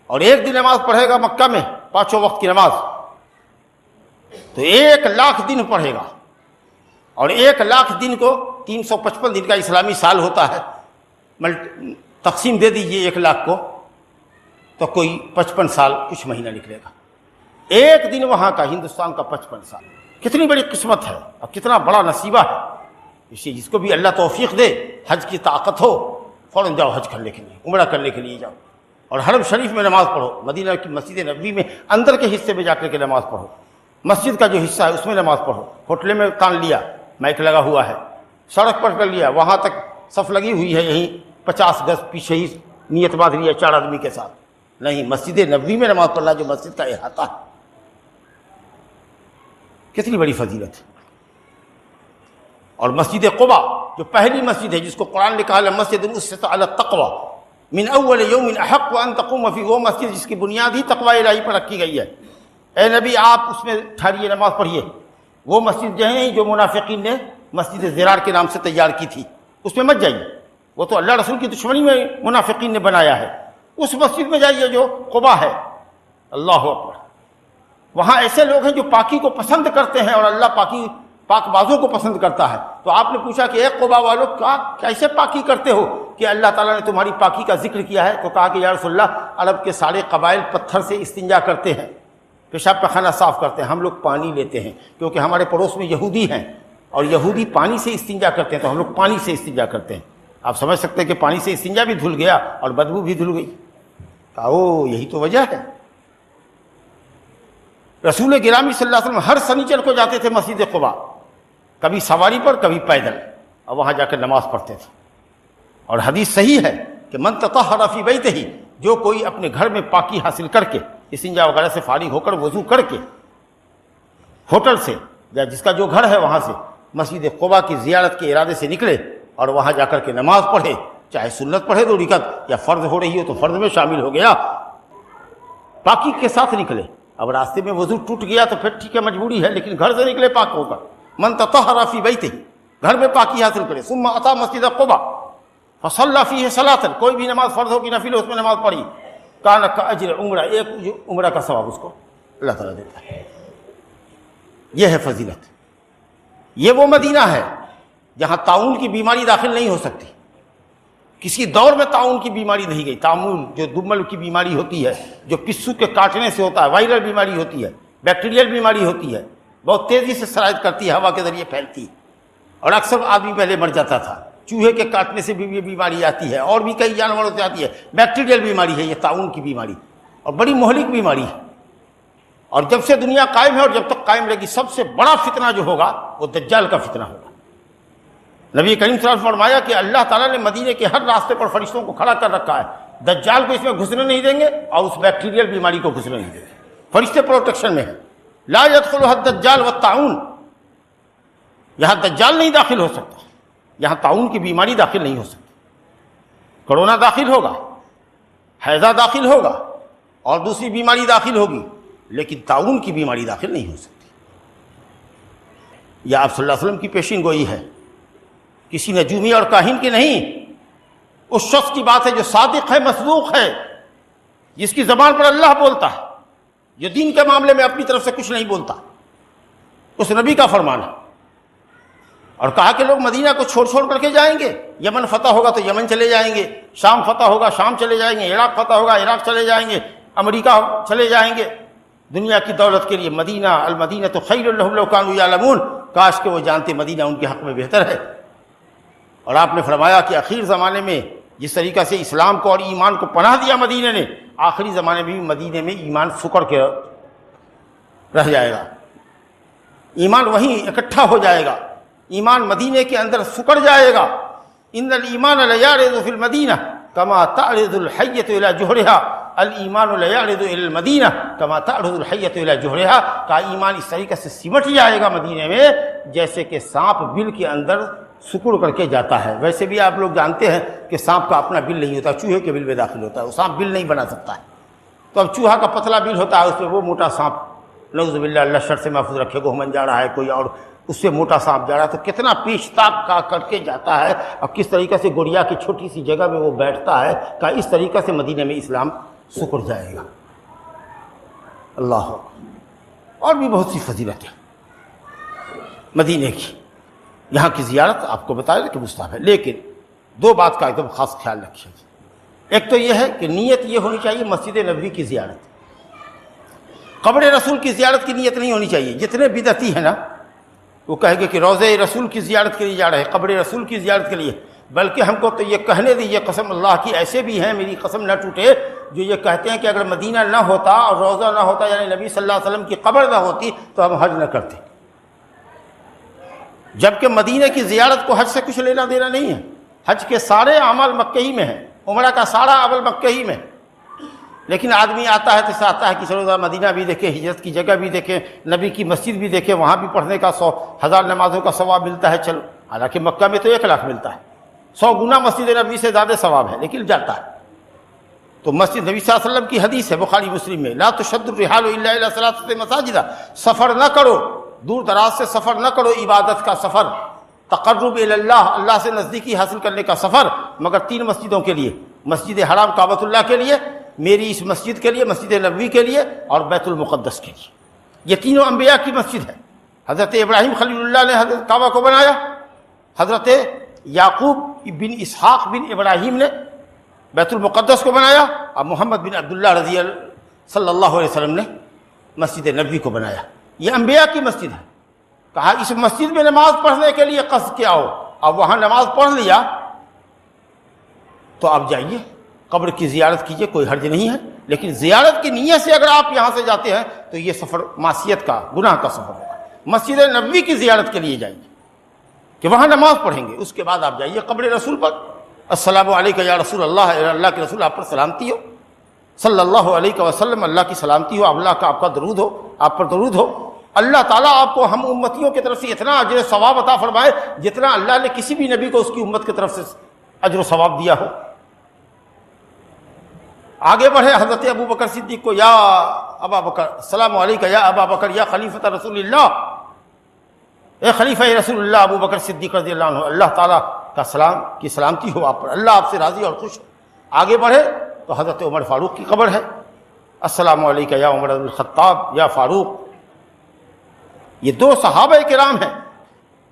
اور 1 دن نماز پڑھے گا مکہ میں 5 وقت کی نماز، تو 1 لاکھ دن پڑھے گا، اور 1 لاکھ دن کو 355 دن کا اسلامی سال ہوتا ہے، تقسیم دے دیجئے 1 لاکھ کو تو کوئی 55 سال کچھ مہینہ نکلے گا۔ 1 دن وہاں کا، ہندوستان کا 55 سال، کتنی بڑی قسمت ہے اور کتنا بڑا نصیبہ ہے۔ اسی جس کو بھی اللہ توفیق دے، حج کی طاقت ہو، فوراً جاؤ حج کرنے کے لیے، عمرہ کرنے کے لیے جاؤ، اور حرم شریف میں نماز پڑھو، مدینہ کی مسجد نبوی میں اندر کے حصے میں جا کر کے نماز پڑھو، مسجد کا جو حصہ ہے اس میں نماز پڑھو، ہوٹلے میں تان لیا، مائک لگا ہوا ہے، سڑک پر کر لیا، وہاں تک صف لگی ہوئی ہے، یہیں 50 گز پیچھے ہی نیت باندھ لیا 4 آدمی کے ساتھ، نہیں، مسجد نبوی میں نماز پڑھنا جو مسجد کا احاطہ ہے، کتنی بڑی فضیلت ہے۔ اور مسجد قباء جو پہلی مسجد ہے، جس کو قرآن نے کہا مسجد اسست علی التقوی من اول یوم احق ان تقوم فیہ، وہ مسجد جس کی بنیاد ہی تقوی الہی پر رکھی گئی ہے، اے نبی آپ اس میں ٹھہریے، نماز پڑھیے، وہ مسجد جو ہے جو منافقین نے مسجد زرار کے نام سے تیار کی تھی، اس میں مت جائیے، وہ تو اللہ رسول کی دشمنی میں منافقین نے بنایا ہے۔ اس مسجد میں جائیے جو قباء ہے۔ اللہ اکبر۔ وہاں ایسے لوگ ہیں جو پاکی کو پسند کرتے ہیں اور اللہ پاک بازوں کو پسند کرتا ہے۔ تو آپ نے پوچھا کہ اے قباء والوں کیسے پاکی کرتے ہو کہ اللہ تعالیٰ نے تمہاری پاکی کا ذکر کیا ہے؟ تو کہا کہ یا رسول اللہ، عرب کے سارے قبائل پتھر سے استنجا کرتے ہیں، پیشاب پخانہ صاف کرتے ہیں، ہم لوگ پانی لیتے ہیں کیونکہ ہمارے پڑوس میں یہودی ہیں اور یہودی پانی سے استنجا کرتے ہیں، تو ہم لوگ پانی سے استنجا کرتے ہیں۔ آپ سمجھ سکتے ہیں کہ پانی سے استنجا بھی دھل گیا اور بدبو بھی دھل گئی۔ کہا او یہی تو وجہ ہے۔ رسول گرامی صلی اللہ علیہ وسلم ہر سنیچر کو جاتے تھے مسجد قباء، کبھی سواری پر کبھی پیدل، اور وہاں جا کر نماز پڑھتے تھے۔ اور حدیث صحیح ہے کہ من تطہر فی بیتہ، جو کوئی اپنے گھر میں پاکی حاصل کر کے، استنجا وغیرہ سے فارغ ہو کر وضو کر کے، ہوٹل سے یا جس کا جو گھر ہے وہاں سے مسجد قباء کی زیارت کے ارادے سے نکلے اور وہاں جا کر کے نماز پڑھے، چاہے سنت پڑھے 2 رکعت یا فرض ہو رہی ہو تو فرض میں شامل ہو گیا، پاکی کے ساتھ نکلے۔ اب راستے میں وضو ٹوٹ گیا تو پھر ٹھیک ہے مجبوری ہے، لیکن گھر سے نکلے پاک ہو کر۔ من تطہر فی بیتہ، گھر میں پاکی حاصل کرے۔ ثم اتی مسجد قباء فصلی فیہ صلاۃ، کوئی بھی نماز فرض ہو کہ نفل ہو اس میں نماز پڑھی، کان کاجر عمرہ، ایک عمرہ کا ثواب اس کو اللہ تعالیٰ دیتا ہے۔ یہ ہے فضیلت۔ یہ وہ مدینہ ہے جہاں طاعون کی بیماری داخل نہیں ہو سکتی۔ کسی دور میں طاعون کی بیماری نہیں گئی۔ طاعون جو دمل کی بیماری ہوتی ہے، جو پسو کے کاٹنے سے ہوتا ہے، وائرل بیماری ہوتی ہے، بیکٹیریل بیماری ہوتی ہے، بہت تیزی سے سرایت کرتی ہے، ہوا کے ذریعے پھیلتی ہے، اور اکثر آدمی پہلے مر جاتا تھا۔ چوہے کے کاٹنے سے بھی یہ بیماری آتی ہے، اور بھی کئی جانوروں سے آتی ہے۔ بیکٹیریل بیماری ہے یہ طاعون کی بیماری، اور بڑی مہلک بیماری ہے۔ اور جب سے دنیا قائم ہے اور جب تک قائم رہے گی، سب سے بڑا فتنہ جو ہوگا وہ دجال کا فتنہ ہوگا۔ نبی کریم صلی اللہ علیہ وسلم نے فرمایا کہ اللہ تعالیٰ نے مدینے کے ہر راستے پر فرشتوں کو کھڑا کر رکھا ہے، دجال کو اس میں گھسنے نہیں دیں گے اور اس بیکٹیریل بیماری کو گھسنے نہیں دیں گے۔ فرشتے پروٹیکشن میں ہیں۔ لا يدخلها الدجال والطاعون، یہاں دجال نہیں داخل ہو سکتا، یہاں طاعون کی بیماری داخل نہیں ہو سکتی۔ کرونا داخل ہوگا، حیضہ داخل ہوگا اور دوسری بیماری داخل ہوگی، لیکن طاعون کی بیماری داخل نہیں ہو سکتی۔ یہ آپ صلی اللہ علیہ وسلم کی پیشین گوئی ہے، کسی نجومی اور کاہن کی نہیں۔ اس شخص کی بات ہے جو صادق ہے، مصدوق ہے، جس کی زبان پر اللہ بولتا ہے، جو دین کے معاملے میں اپنی طرف سے کچھ نہیں بولتا، اس نبی کا فرمان ہے۔ اور کہا کہ لوگ مدینہ کو چھوڑ چھوڑ کر کے جائیں گے، یمن فتح ہوگا تو یمن چلے جائیں گے، شام فتح ہوگا شام چلے جائیں گے، عراق فتح ہوگا عراق چلے جائیں گے، امریکہ چلے جائیں گے دنیا کی دولت کے لیے۔ مدینہ المدینہ تو خیر لہم لو کانوا یعلمون، کاش کہ وہ جانتے مدینہ ان کے حق میں بہتر ہے۔ اور آپ نے فرمایا کہ آخر زمانے میں جس طریقہ سے اسلام کو اور ایمان کو پناہ دیا مدینہ نے، آخری زمانے میں بھی مدینہ میں ایمان سکڑ کے رہ جائے گا، ایمان وہیں اکٹھا ہو جائے گا، ایمان مدینہ کے اندر سکڑ جائے گا۔ ان الایمان لیعرض فی المدینہ کما تعرض الحیۃ الی جحرہا، الایمان لیعرض الی المدینہ کما تعرض الحیۃ الی جحرہا، کا ایمان اس طریقے سے سمٹ جائے گا مدینہ میں جیسے کہ سانپ بل کے اندر سکڑ کر کے جاتا ہے۔ ویسے بھی آپ لوگ جانتے ہیں کہ سانپ کا اپنا بل نہیں ہوتا، چوہے کے بل میں داخل ہوتا ہے، وہ سانپ بل نہیں بنا سکتا ہے۔ تو اب چوہا کا پتلا بل ہوتا ہے، اس میں وہ موٹا سانپ، نعوذ باللہ اللہ شر سے محفوظ رکھے، گوہمن جا رہا ہے کوئی اور، اس سے موٹا سانپ جا رہا ہے، تو کتنا پیش تاب کا کر کے جاتا ہے، اور کس طریقے سے گڑیا کی چھوٹی سی جگہ میں وہ بیٹھتا ہے، کہ اس طریقے سے مدینہ میں اسلام سکڑ جائے گا۔ اللہ، اور بھی بہت سی فضیلتیں مدینہ کی، یہاں کی زیارت آپ کو بتایا کہ مستحب ہے، لیکن 2 بات کا ایک دم خاص خیال رکھیے۔ ایک تو یہ ہے کہ نیت یہ ہونی چاہیے مسجد نبوی کی زیارت، قبر رسول کی زیارت کی نیت نہیں ہونی چاہیے۔ جتنے بدعتی ہیں نا وہ کہیں گے کہ روضہ رسول کی زیارت کے لیے جا رہے ہیں، قبر رسول کی زیارت کے لیے، بلکہ ہم کو تو یہ کہنے دیجیے قسم اللہ کی، ایسے بھی ہیں میری قسم نہ ٹوٹے، جو یہ کہتے ہیں کہ اگر مدینہ نہ ہوتا اور روضہ نہ ہوتا، یعنی نبی صلی اللہ علیہ وسلم کی قبر نہ ہوتی تو ہم حج نہ کرتے، جبکہ مدینہ کی زیارت کو حج سے کچھ لینا دینا نہیں ہے۔ حج کے سارے اعمال مکہ ہی میں ہیں، عمرہ کا سارا عمل مکہ ہی میں، لیکن آدمی آتا ہے تو چاہتا ہے کہ چلو مدینہ بھی دیکھیں، ہجرت کی جگہ بھی دیکھیں، نبی کی مسجد بھی دیکھیں، وہاں بھی پڑھنے کا 100,000 نمازوں کا ثواب ملتا ہے، چلو، حالانکہ مکہ میں تو 1 لاکھ ملتا ہے، 100 گنا مسجد نبی سے زیادہ ثواب ہے، لیکن جاتا ہے۔ تو مسجد نبی صلی اللہ علیہ وسلم کی حدیث ہے بخاری مسلم میں، لا تشد الرحال الا الى ثلاثه مساجد، سفر نہ کرو دور دراز سے سفر نہ کرو عبادت کا سفر، تقرب اللہ، اللہ سے نزدیکی حاصل کرنے کا سفر، مگر 3 مسجدوں کے لیے، مسجد حرام کعبۃ اللہ کے لیے، میری اس مسجد کے لیے، مسجد نبوی کے لیے، اور بیت المقدس کے لیے۔ یہ تینوں انبیاء کی مسجد ہے۔ حضرت ابراہیم خلیل اللہ نے حضرت کعبہ کو بنایا، حضرت یعقوب بن اسحاق بن ابراہیم نے بیت المقدس کو بنایا، اور محمد بن عبداللہ رضی اللہ صلی اللہ علیہ وسلم نے مسجد نبوی کو بنایا۔ یہ انبیاء کی مسجد ہے۔ کہا اس مسجد میں نماز پڑھنے کے لیے قصد کیا ہو، اب وہاں نماز پڑھ لیا تو آپ جائیے قبر کی زیارت کیجئے، کوئی حرج نہیں ہے، لیکن زیارت کی نیت سے اگر آپ یہاں سے جاتے ہیں تو یہ سفر معصیت کا، گناہ کا سفر ہوگا۔ مسجد نبوی کی زیارت کے لیے جائیے کہ وہاں نماز پڑھیں گے، اس کے بعد آپ جائیے قبر رسول پر، السلام علیکہ یا رسول اللہ، اللہ کے رسول آپ پر سلامتی ہو، صلی اللہ علیہ وسلم، اللہ کی سلامتی ہو، اللہ کا آپ کا درود ہو، آپ پر درود ہو، اللہ تعالیٰ آپ کو ہم امتیوں کی طرف سے اتنا اجر و ثواب عطا فرمائے جتنا اللہ نے کسی بھی نبی کو اس کی امت کی طرف سے اجر و ثواب دیا ہو۔ آگے بڑھے حضرت ابو بکر صدیق کو، یا ابا بکر السلام علیکہ یا ابا بکر یا خلیفۃ رسول اللہ، اے خلیفہ رسول اللہ ابو بکر صدیق رضی اللہ عنہ، اللہ تعالیٰ کا سلام کی سلامتی ہو آپ پر، اللہ آپ سے راضی اور خوش ہو۔ آگے بڑھے تو حضرت عمر فاروق کی قبر ہے، السلام علیکہ یا عمر بن الخطاب یا فاروق۔ یہ 2 صحابہ کرام ہیں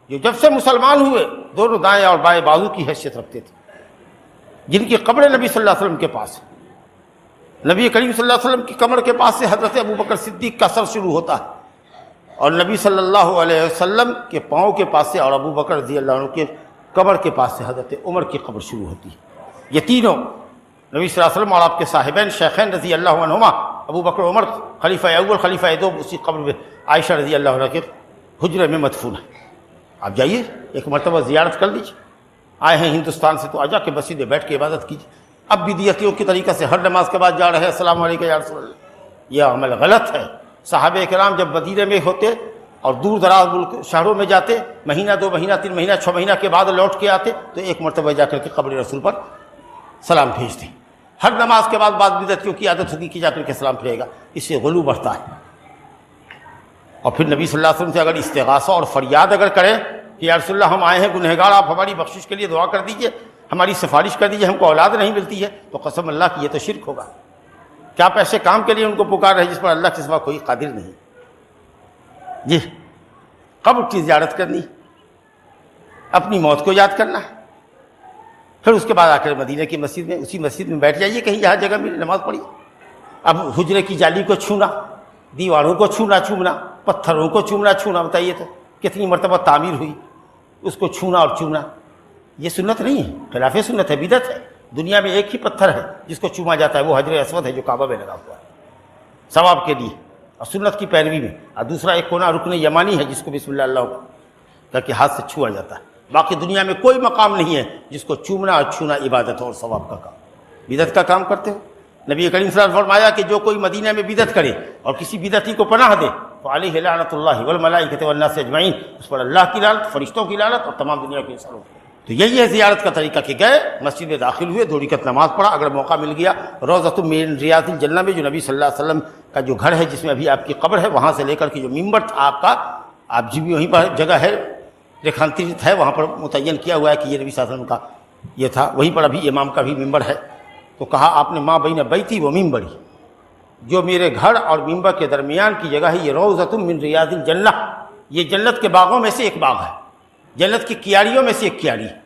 جو جب سے مسلمان ہوئے دونوں دائیں اور بائیں بازو کی حیثیت رکھتے تھے، جن کی قبر نبی صلی اللہ علیہ وسلم کے پاس ہے۔ نبی کریم صلی اللہ علیہ وسلم کی قبر کے پاس سے حضرت ابو بکر صدیق کا سر شروع ہوتا ہے، اور نبی صلی اللہ علیہ وسلم کے پاؤں کے پاس سے اور ابو بکر رضی اللہ عنہ کے قبر کے پاس سے حضرت عمر کی قبر شروع ہوتی ہے۔ یہ تینوں نبی صلی اللہ علیہ وسلم اور آپ کے صاحبین شیخین رضی اللہ عنہما، ابو بکر عمر خلیفہ اول خلیفہ دوم، اسی قبر میں عائشہ رضی اللہ عنہ کے حجرے میں مدفون ہے۔ آپ جائیے ایک مرتبہ زیارت کر لیجیے، آئے ہیں ہندوستان سے تو آ جا کے مسجد میں بیٹھ کے عبادت کیجیے۔ اب بدعتیوں کی طریقہ سے ہر نماز کے بعد جا رہے ہیں السلام علیکم یا رسول اللہ، یہ عمل غلط ہے۔ صحابہ کرام جب مدینے میں ہوتے اور دور دراز ملک شہروں میں جاتے، مہینہ 2 مہینہ 3 مہینہ 6 مہینہ کے بعد لوٹ کے آتے تو ایک مرتبہ جا کر کے قبر رسول پر سلام بھیجتے۔ ہر نماز کے بعد بعض بدعتیوں کی عادت ہوگی کہ جا کر کے سلام پھیرے گا، اس سے غلو بڑھتا ہے۔ اور پھر نبی صلی اللہ علیہ وسلم سے اگر استغاثہ اور فریاد اگر کریں کہ یا رسول اللہ ہم آئے ہیں گنہگار، آپ ہماری بخشش کے لیے دعا کر دیجئے، ہماری سفارش کر دیجئے، ہم کو اولاد نہیں ملتی ہے، تو قسم اللہ کی یہ تو شرک ہوگا۔ کیا آپ ایسے کام کے لیے ان کو پکار رہے جس پر اللہ کے سوا کوئی قادر نہیں؟ جی، قبر کی زیارت کرنی، اپنی موت کو یاد کرنا ہے، پھر اس کے بعد آ کر مدینہ کی مسجد میں، اسی مسجد میں بیٹھ جائیے کہیں جہاں جگہ ملے، نماز پڑھیے۔ اب حجرے کی جالی کو چھونا، دیواروں کو چومنا، پتھروں کو چھونا، بتائیے تو کتنی مرتبہ تعمیر ہوئی، اس کو چھونا اور چومنا، یہ سنت نہیں ہے، خلاف سنت ہے، بدعت ہے۔ دنیا میں ایک ہی پتھر ہے جس کو چوما جاتا ہے، وہ حجر اسود ہے جو کعبہ میں لگا ہوا ہے ثواب کے لیے اور سنت کی پیروی میں، اور دوسرا ایک کونا رکن یمانی ہے جس کو بسم اللہ اللہ کر کے ہاتھ سے چھوا جاتا ہے۔ باقی دنیا میں کوئی مقام نہیں ہے جس کو چومنا اور چھونا عبادت اور ثواب کا کام، بدعت کا کام کرتے ہو۔ نبی کریم صلی اللہ علیہ وسلم نے فرمایا کہ جو کوئی مدینہ میں بدعت کرے اور کسی بدعتی کو پناہ دے تو علیہ لعنت اللہ والملائکۃ والناس اجمعین، اس پر اللہ کی لعنت، فرشتوں کی لعنت اور تمام دنیا کے انسانوں کی۔ تو یہی ہے زیارت کا طریقہ کہ گئے مسجد میں داخل ہوئے، 2 رکعت نماز پڑھا، اگر موقع مل گیا روضۃ من ریاض الجنہ میں جو نبی صلی اللہ علیہ وسلم کا جو گھر ہے جس میں ابھی آپ کی قبر ہے، وہاں سے لے کر کے جو ممبر تھا آپ کا، آپ جی بھی وہیں پر جگہ ہے ریکھانترت ہے، وہاں پر متعین کیا ہوا ہے کہ یہ نبی صلی اللہ علیہ وسلم کا یہ تھا، وہیں پر ابھی امام کا بھی ممبر ہے۔ تو کہا آپ نے ماں بین بیتی و ممبری، جو میرے گھر اور ممبر کے درمیان کی جگہ ہے یہ روضۃ من ریاض الجنہ، یہ جنت کے باغوں میں سے ایک باغ ہے، جنت کی کیاریوں میں سے ایک کیاری ہے،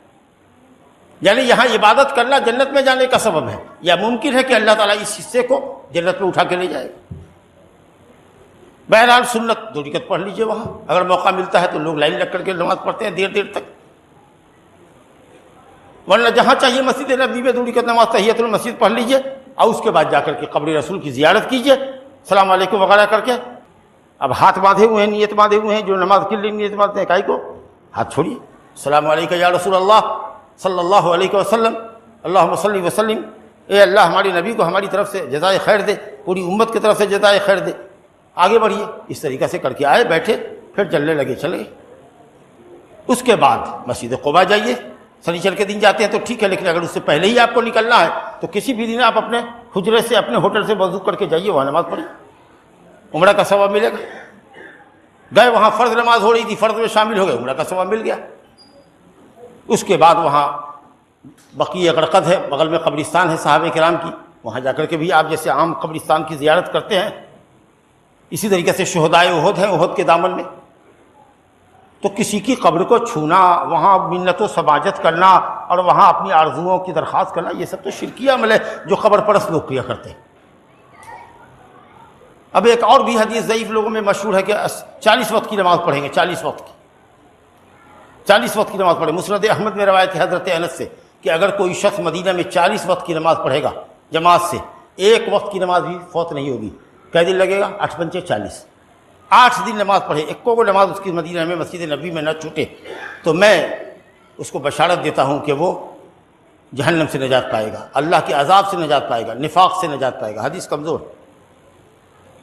یعنی یہاں عبادت کرنا جنت میں جانے کا سبب ہے، یا ممکن ہے کہ اللہ تعالیٰ اس حصے کو جنت میں اٹھا کے لے جائے گا۔ بہرحال سنت 2 رکعت پڑھ لیجئے وہاں، اگر موقع ملتا ہے تو لوگ لائن لگ کر کے نماز پڑھتے ہیں دیر دیر تک، ورنہ جہاں چاہیے مسجد نبوی میں 2 رکعت نماز تحیۃ المسجد پڑھ لیجئے، اور اس کے بعد جا کر کے قبر رسول کی زیارت کیجئے السلام علیکم وغیرہ کر کے۔ اب ہاتھ باندھے ہوئے ہیں، نیت باندھے ہوئے ہیں، جو نماز کے لیے نیت باندھتے ہیں، کائی کو ہاتھ چھوڑیے، السلام علیکم یا رسول اللہ صلی اللہ علیہ وسلم، اللہم صلی وسلم، اے اللہ ہمارے نبی کو ہماری طرف سے جزائے خیر دے، پوری امت کی طرف سے جزائے خیر دے۔ آگے بڑھیے، اس طریقہ سے کر کے آئے، بیٹھے، پھر چلنے لگے، چلے گئے۔ اس کے بعد مسجد قباء جائیے، سنیچر کے دن جاتے ہیں تو ٹھیک ہے، لیکن اگر اس سے پہلے ہی آپ کو نکلنا ہے تو کسی بھی دن آپ اپنے حجرے سے، اپنے ہوٹل سے وضو کر کے جائیے، وہاں نماز پڑھیے، عمرہ کا ثواب ملے گا۔ گئے وہاں فرض نماز ہو رہی تھی، فرض میں شامل ہو گئے، عمرہ کا ثواب مل گیا۔ اس کے بعد وہاں بقیع غرقد ہے، بغل میں قبرستان ہے صحابہ کرام کی، وہاں جا کر کے بھی آپ جیسے عام قبرستان کی زیارت کرتے ہیں، اسی طریقے سے شہدائے احد ہیں احد کے دامن میں۔ تو کسی کی قبر کو چھونا، وہاں منت و سماجت کرنا اور وہاں اپنی آرزوؤں کی درخواست کرنا، یہ سب تو شرکی عمل ہے جو قبر پرست لوگ کیا کرتے ہیں۔ اب ایک اور بھی حدیث ضعیف لوگوں میں مشہور ہے کہ 40 وقت کی نماز پڑھیں گے، 40 وقت کی نماز پڑھیں۔ مسند احمد میں روایت ہے حضرت انس سے کہ اگر کوئی شخص مدینہ میں 40 وقت کی نماز پڑھے گا جماعت سے، ایک وقت کی نماز بھی فوت نہیں ہوگی۔ کیا دن لگے گا؟ 8 پنچے 40، 8 دن نماز پڑھے، ایک کو نماز اس کی مدینہ میں مسجد نبی میں نہ چھوٹے، تو میں اس کو بشارت دیتا ہوں کہ وہ جہنم سے نجات پائے گا، اللہ کے عذاب سے نجات پائے گا، نفاق سے نجات پائے گا۔ حدیث کمزور،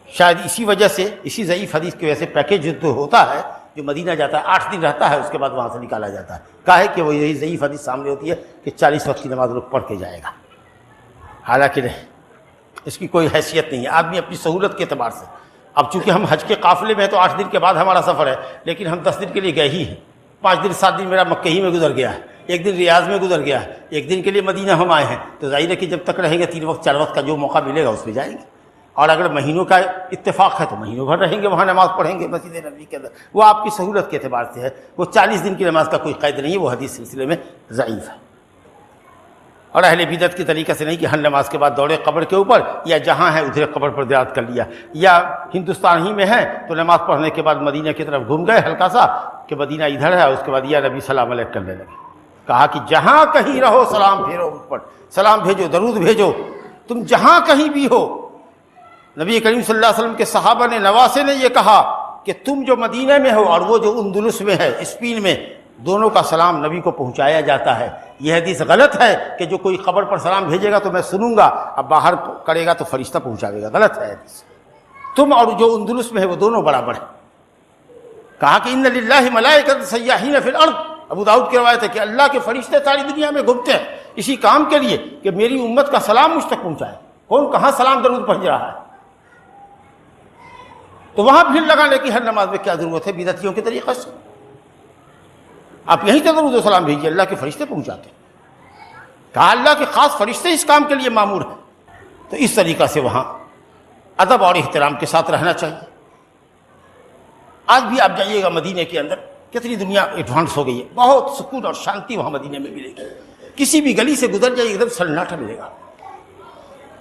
شاید اسی وجہ سے، اسی ضعیف حدیث کی وجہ سے پیکیج جو ہوتا ہے، جو مدینہ جاتا ہے 8 دن رہتا ہے، اس کے بعد وہاں سے نکالا جاتا ہے، کاہے کہ وہ یہی ضعیف حدیث سامنے ہوتی ہے کہ 40 وقت کی نماز لوگ پڑھ کے جائے گا، حالانکہ نہیں، اس کی کوئی حیثیت نہیں ہے، آدمی اپنی سہولت کے اعتبار سے۔ اب چونکہ ہم حج کے قافلے میں ہیں تو 8 دن کے بعد ہمارا سفر ہے، لیکن ہم 10 دن کے لیے گئے ہی ہیں، 5 دن 7 دن میرا مکہ ہی میں گزر گیا ہے، 1 دن ریاض میں گزر گیا ہے، 1 دن کے لیے مدینہ ہم آئے ہیں، تو ظاہر ہے کہ جب تک رہیں گے 3 وقت 4 وقت کا جو موقع ملے گا اس میں جائیں گے، اور اگر مہینوں کا اتفاق ہے تو مہینوں بھر رہیں گے وہاں، نماز پڑھیں گے مسجد نبوی کے اندر، وہ آپ کی سہولت کے اعتبار سے ہے، وہ 40 دن کی نماز کا کوئی قید نہیں ہے، وہ حدیث سلسلے میں ضعیف ہے۔ اور اہل بدعت کی طریقہ سے نہیں کہ ہر نماز کے بعد دوڑے قبر کے اوپر، یا جہاں ہے ادھر قبر پر زیارت کر لیا، یا ہندوستان ہی میں ہے تو نماز پڑھنے کے بعد مدینہ کی طرف گھوم گئے ہلکا سا کہ مدینہ ادھر ہے، اس کے بعد یا نبی سلام علیک کرنے لگے۔ کہا کہ جہاں کہیں رہو سلام پھیرو اس پر، سلام بھیجو، درود بھیجو، تم جہاں کہیں بھی ہو۔ نبی کریم صلی اللہ علیہ وسلم کے صحابہ نے، نواسے نے یہ کہا کہ تم جو مدینہ میں ہو اور وہ جو اندلس میں ہے، اسپین میں، دونوں کا سلام نبی کو پہنچایا جاتا ہے۔ یہ حدیث غلط ہے کہ جو کوئی قبر پر سلام بھیجے گا تو میں سنوں گا، اب باہر کرے گا تو فرشتہ پہنچاوے گا، غلط ہے حدیث۔ تم اور جو اندلس میں ہے وہ دونوں برابر ہیں۔ کہا کہ ان للہ ملائکۃ سیاحین فی الارض، ابو داؤد کی روایت ہے کہ اللہ کے فرشتے ساری دنیا میں گھومتے ہیں اسی کام کے لیے کہ میری امت کا سلام مجھ تک پہنچائے۔ کون کہاں سلام درود پہنچ رہا ہے؟ تو وہاں بھیڑ لگانے کی ہر نماز میں کیا ضرورت ہے بدعتیوں کے طریقے سے؟ آپ یہیں سے درود و سلام بھیجیے، اللہ کے فرشتے پہنچاتے ہیں۔ کہا اللہ کے خاص فرشتے اس کام کے لیے مامور ہیں۔ تو اس طریقہ سے وہاں ادب اور احترام کے ساتھ رہنا چاہیے۔ آج بھی آپ جائیے گا مدینے کے اندر، کتنی دنیا ایڈوانس ہو گئی ہے، بہت سکون اور شانتی وہاں مدینے میں ملے گی۔ کسی بھی گلی سے گزر جائیے ایک دم سناٹا ملے گا،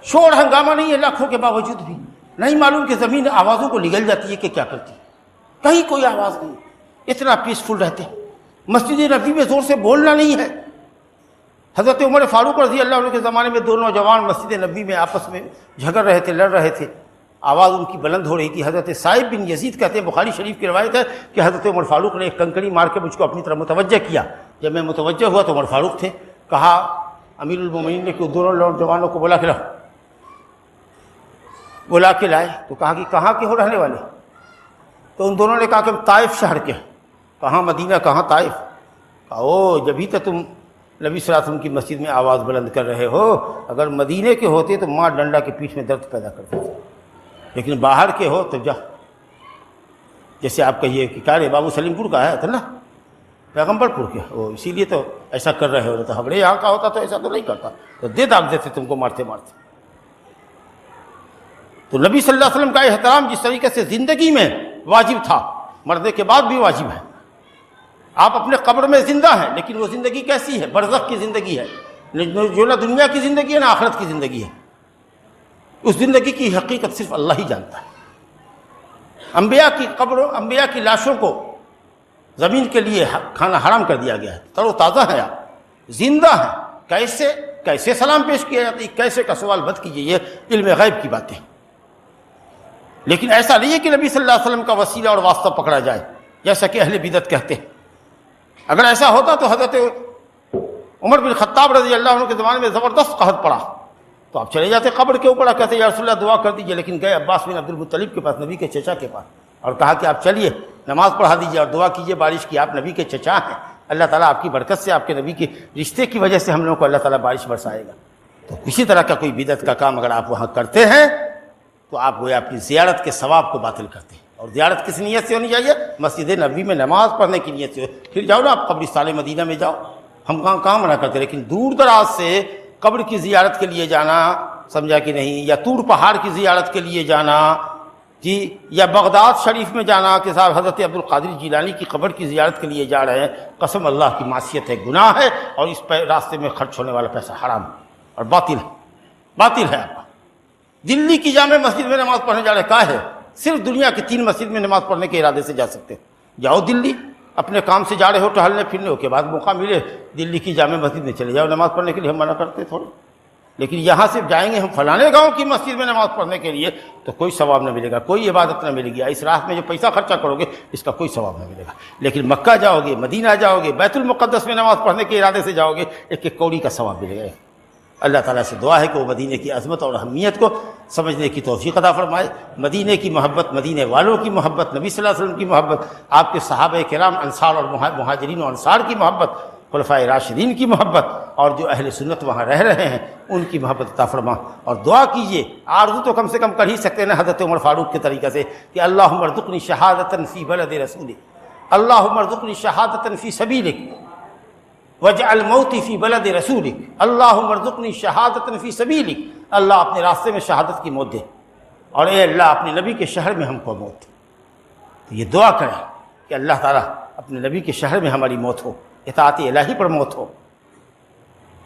شور ہنگامہ نہیں ہے لاکھوں کے باوجود بھی، نہیں معلوم کہ زمین آوازوں کو نگل جاتی ہے کہ کیا کرتی ہے، کہیں کوئی آواز نہیں، اتنا پیسفل رہتے ہیں۔ مسجد نبی میں زور سے بولنا نہیں ہے۔ حضرت عمر فاروق رضی اللہ عنہ کے زمانے میں 2 نوجوان مسجد نبی میں آپس میں جھگڑ رہے تھے، لڑ رہے تھے، آواز ان کی بلند ہو رہی تھی۔ حضرت صائب بن یزید کہتے ہیں، بخاری شریف کی روایت ہے کہ حضرت عمر فاروق نے ایک کنکڑی مار کے مجھ کو اپنی طرف متوجہ کیا۔ جب میں متوجہ ہوا تو عمر فاروق تھے۔ کہا امیر المومنین نے کہ دونوں نوجوانوں کو بلا کے لاؤ، بلا کے لائے تو کہا کہ کہاں کے ہو رہنے والے؟ تو ان دونوں نے کہا کہ ہم طائف شہر کے ہیں۔ کہاں مدینہ کہاں طائف؟ کہا او جبھی تو تم نبی صلی اللہ علیہ وسلم کی مسجد میں آواز بلند کر رہے ہو، اگر مدینے کے ہوتے تو ماں ڈنڈا کے پیٹھ میں درد پیدا کرتے تھے، لیکن باہر کے ہو تو جا، جیسے آپ کہیے کہ کیا رے بابو سلیم پور کا ہے تھا نا، پیغمبر پور کے، وہ اسی لیے تو ایسا کر رہے ہو، تو ہمارے یہاں کا ہوتا تو ایسا تو نہیں کرتا، تو دے داغ دیتے تم کو مارتے مارتے۔ تو نبی صلی اللہ علیہ وسلم کا احترام جس طریقے سے زندگی میں واجب تھا، مرنے کے بعد بھی واجب ہے۔ آپ اپنے قبر میں زندہ ہیں، لیکن وہ زندگی کیسی ہے؟ برزخ کی زندگی ہے، جو نہ دنیا کی زندگی ہے نہ آخرت کی زندگی ہے۔ اس زندگی کی حقیقت صرف اللہ ہی جانتا ہے۔ انبیاء کی قبروں، انبیاء کی لاشوں کو زمین کے لیے کھانا حرام کر دیا گیا ہے۔ تر و تازہ ہیں، آپ زندہ ہیں، کیسے سلام پیش کیا جاتا ہے، کیسے کا سوال مت کیجیے، یہ علم غیب کی باتیں۔ لیکن ایسا نہیں ہے کہ نبی صلی اللہ علیہ وسلم کا وسیلہ اور واسطہ پکڑا جائے، جیسا کہ اہل بدعت کہتے ہیں۔ اگر ایسا ہوتا تو حضرت عمر بن خطاب رضی اللہ عنہ کے زمانے میں زبردست قحط پڑا تو آپ چلے جاتے قبر کے اوپر، کہتے یا رسول اللہ دعا کر دیجئے، لیکن گئے عباس بن عبد المطلب کے پاس، نبی کے چچا کے پاس، اور کہا کہ آپ چلیے نماز پڑھا دیجیے اور دعا کیجیے بارش کی، آپ نبی کے چچا ہیں، اللہ تعالیٰ آپ کی برکت سے، آپ کے نبی کے رشتے کی وجہ سے ہم لوگوں کو اللہ تعالیٰ بارش برسائے گا۔ تو کسی طرح کا کوئی بدعت کا کام اگر آپ وہاں کرتے ہیں تو آپ گویا اپنی زیارت کے ثواب کو باطل کرتے ہیں اور زیارت کس نیت سے ہونی چاہیے؟ مسجد نبوی میں نماز پڑھنے کی نیت سے. پھر جاؤ نا آپ قبرستان مدینہ میں جاؤ، ہم کہاں منع کرتے، لیکن دور دراز سے قبر کی زیارت کے لیے جانا، سمجھا کہ نہیں، یا طور پہاڑ کی زیارت کے لیے جانا جی، یا بغداد شریف میں جانا کہ صاحب حضرت عبد القادر جیلانی کی قبر کی زیارت کے لیے جا رہے ہیں، قسم اللہ کی معصیت ہے، گناہ ہے، اور اس پہ راستے میں خرچ ہونے والا پیسہ حرام اور باطل ہے، باطل ہے آپ کا. دلی کی جامع مسجد میں نماز پڑھنے جا رہے کا ہے؟ صرف دنیا کی 3 مسجد میں نماز پڑھنے کے ارادے سے جا سکتے. جاؤ دلی، اپنے کام سے جا رہے ہو ٹہلنے پھرنے کے بعد موقع ملے دلی کی جامع مسجد میں چلے جاؤ نماز پڑھنے کے لیے، ہم منع کرتے تھوڑے. لیکن یہاں سے جائیں گے ہم فلانے گاؤں کی مسجد میں نماز پڑھنے کے لیے تو کوئی ثواب نہ ملے گا، کوئی عبادت نہ ملے گی، اس راہ میں جو پیسہ خرچہ کرو گے اس کا کوئی ثواب نہ ملے گا. لیکن مکہ جاؤ گے، مدینہ جاؤ گے، بیت المقدس میں نماز پڑھنے کے ارادے سے جاؤ گے، ایک ایک کوڑی کا ثواب ملے گا. اللہ تعالیٰ سے دعا ہے کہ وہ مدینے کی عظمت اور اہمیت کو سمجھنے کی توفیق عطا فرمائے. مدینے کی محبت، مدینے والوں کی محبت، نبی صلی اللہ علیہ وسلم کی محبت، آپ کے صحابہ کرام انصار اور مہاجرین و انصار کی محبت، خلفائے راشدین کی محبت، اور جو اہل سنت وہاں رہ رہے ہیں ان کی محبت عطا فرما. اور دعا کیجئے، آرزو تو کم سے کم کر ہی سکتے ہیں حضرت عمر فاروق کے طریقے سے کہ اللہم ارزقنی شہادۃ فی بلد رسولک، اللہم ارزقنی شہادۃ فی سبیلک واجعل موتی فی بلد رسولک، اللہم ارزقنی شہادۃ فی سبیلک، اللہ اپنے راستے میں شہادت کی موت دے، اور اے اللہ اپنے نبی کے شہر میں ہم کو موت دے. تو یہ دعا کریں کہ اللہ تعالیٰ اپنے نبی کے شہر میں ہماری موت ہو، اطاعت الہی پر موت ہو،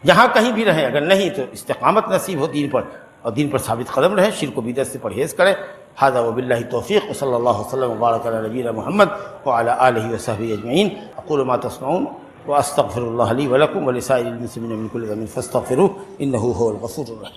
جہاں کہیں بھی رہیں، اگر نہیں تو استقامت نصیب ہو دین پر، اور دین پر ثابت قدم رہیں، شرک و بدعت سے پرہیز کریں. ھذا وباللہ توفیق، وصلی اللہ وسلم وبارک علی نبینا محمد وعلی آلہ وصحبہ اجمعین. اقول ما تسمعون واستغفر اللہ لی ولکم ولسائر المسلمین من کل ذنب فاستغفروہ انہ هو الغفور الرحیم.